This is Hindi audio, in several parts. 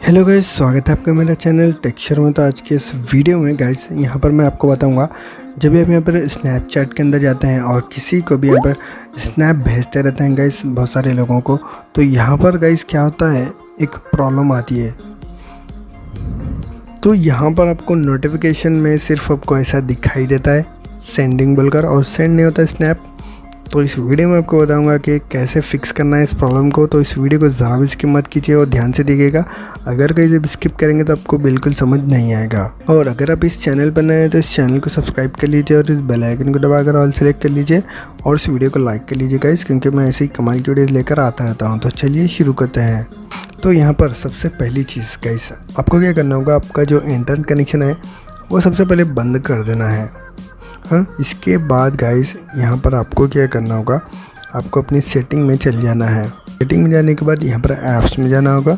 हेलो गाइस, स्वागत है आपका मेरा चैनल टेक्सचर में। तो आज के इस वीडियो में गाइस यहाँ पर मैं आपको बताऊंगा, जब भी आप यहाँ पर स्नैपचैट के अंदर जाते हैं और किसी को भी यहाँ पर स्नैप भेजते रहते हैं गाइस बहुत सारे लोगों को, तो यहाँ पर गाइस क्या होता है, एक प्रॉब्लम आती है। तो यहाँ पर आपको नोटिफिकेशन में सिर्फ आपको ऐसा दिखाई देता है सेंडिंग बोलकर, और सेंड नहीं होता स्नैप। तो इस वीडियो में आपको बताऊंगा कि कैसे फिक्स करना है इस प्रॉब्लम को। तो इस वीडियो को ज़रा भी स्किप मत कीजिए और ध्यान से देखिएगा। अगर कहीं जब स्किप करेंगे तो आपको बिल्कुल समझ नहीं आएगा। और अगर आप इस चैनल पर नए हैं तो इस चैनल को सब्सक्राइब कर लीजिए और इस बेल आइकन को दबाकर ऑल सेलेक्ट कर लीजिए और इस वीडियो को लाइक कर लीजिए गाइस, क्योंकि मैं ऐसी कमाल की वीडियोज़ लेकर आता रहता हूँ। तो चलिए शुरू करते हैं। तो यहाँ पर सबसे पहली चीज़ गाइस, आपको क्या करना होगा, आपका जो इंटरनेट कनेक्शन है वो सबसे पहले बंद कर देना है। हाँ, इसके बाद गाइस यहाँ पर आपको क्या करना होगा, आपको अपनी सेटिंग में चल जाना है। सेटिंग में जाने के बाद यहाँ पर ऐप्स में जाना होगा।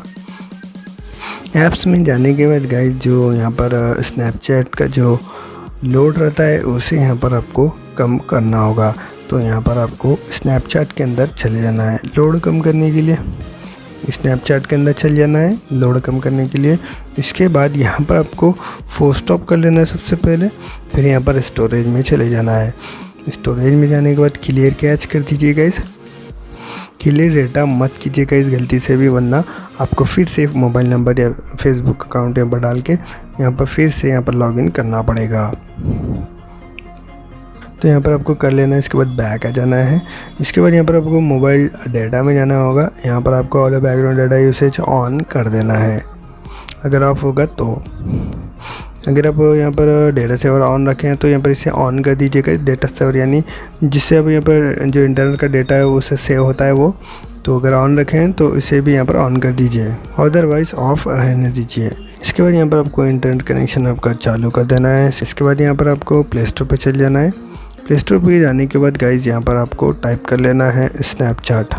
ऐप्स में जाने के बाद गाइस जो यहाँ पर स्नैपचैट का जो लोड रहता है उसे यहाँ पर आपको कम करना होगा। तो यहाँ पर आपको स्नैपचैट के अंदर चले जाना है लोड कम करने के लिए। स्नैपचैट के अंदर चल जाना है लोड कम करने के लिए। इसके बाद यहाँ पर आपको फोर्स स्टॉप कर लेना है सबसे पहले। फिर यहाँ पर स्टोरेज में चले जाना है। स्टोरेज में जाने के बाद क्लियर कैच कर दीजिए गाइस। क्लियर डेटा मत कीजिएगा इस गलती से भी, वरना आपको फिर से मोबाइल नंबर या फेसबुक अकाउंट यहाँ पर डाल के यहाँ पर फिर से यहाँ पर लॉगिन करना पड़ेगा। तो यहाँ पर आपको कर लेना है। इसके बाद बैक आ जाना है। इसके बाद यहाँ पर आपको मोबाइल डाटा में जाना होगा। यहाँ पर आपको all background data usage on कर देना है। अगर ऑफ होगा तो, अगर आप यहाँ पर डेटा सेवर ऑन रखें हैं तो यहाँ पर इसे ऑन कर दीजिएगा। डेटा सेवर यानी जिससे अब यहाँ पर जो इंटरनेट का डेटा है उससे सेव होता है वो, तो अगर ऑन रखें हैं तो इसे भी यहाँ पर ऑन कर दीजिए, अदरवाइज़ ऑफ रहने दीजिए। इसके बाद यहाँ पर आपको इंटरनेट कनेक्शन आपका चालू कर देना है। इसके बाद यहाँ पर आपको प्ले स्टोर पर चल जाना है। प्ले स्टोर पर जाने के बाद गाइज यहाँ पर आपको टाइप कर लेना है स्नैपचैट,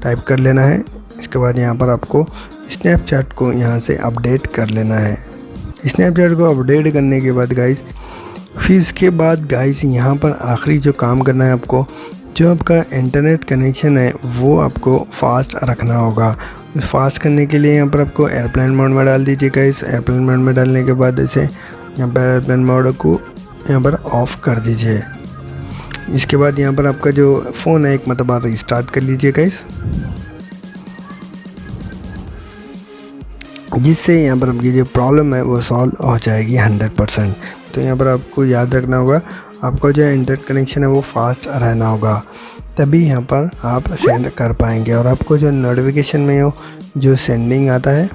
टाइप कर लेना है। इसके बाद यहाँ पर आपको स्नैपचैट को यहाँ से अपडेट कर लेना है। स्नैपचैट को अपडेट करने के बाद गाइज, फिर इसके बाद गाइज यहाँ पर आखिरी जो काम करना है आपको, जो आपका इंटरनेट कनेक्शन है वो आपको फास्ट रखना होगा। फास्ट करने के लिए यहाँ पर आपको एयरप्लेन मोड में डाल दीजिए गाइज। एयरप्लेन मोड में डालने के बाद इसे यहाँ पर एयरप्लेन मोड को यहाँ पर ऑफ़ कर दीजिए। इसके बाद यहाँ पर आपका जो फ़ोन है एक मतलब रिस्टार्ट कर लीजिए गाइस, जिससे यहाँ पर आपकी जो प्रॉब्लम है वो सॉल्व हो जाएगी 100%। तो यहाँ पर आपको याद रखना होगा, आपका जो इंटरनेट कनेक्शन है वो फास्ट रहना होगा, तभी यहाँ पर आप सेंड कर पाएंगे। और आपको जो नोटिफिकेशन में हो जो सेंडिंग आता है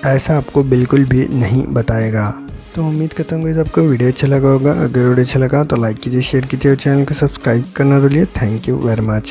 ऐसा आपको बिल्कुल भी नहीं बताएगा। तो उम्मीद करता हूँ कि आपको वीडियो अच्छा लगा होगा। अगर वीडियो अच्छा लगा तो लाइक कीजिए, शेयर कीजिए और चैनल को सब्सक्राइब करना भूलिए। Thank you very much.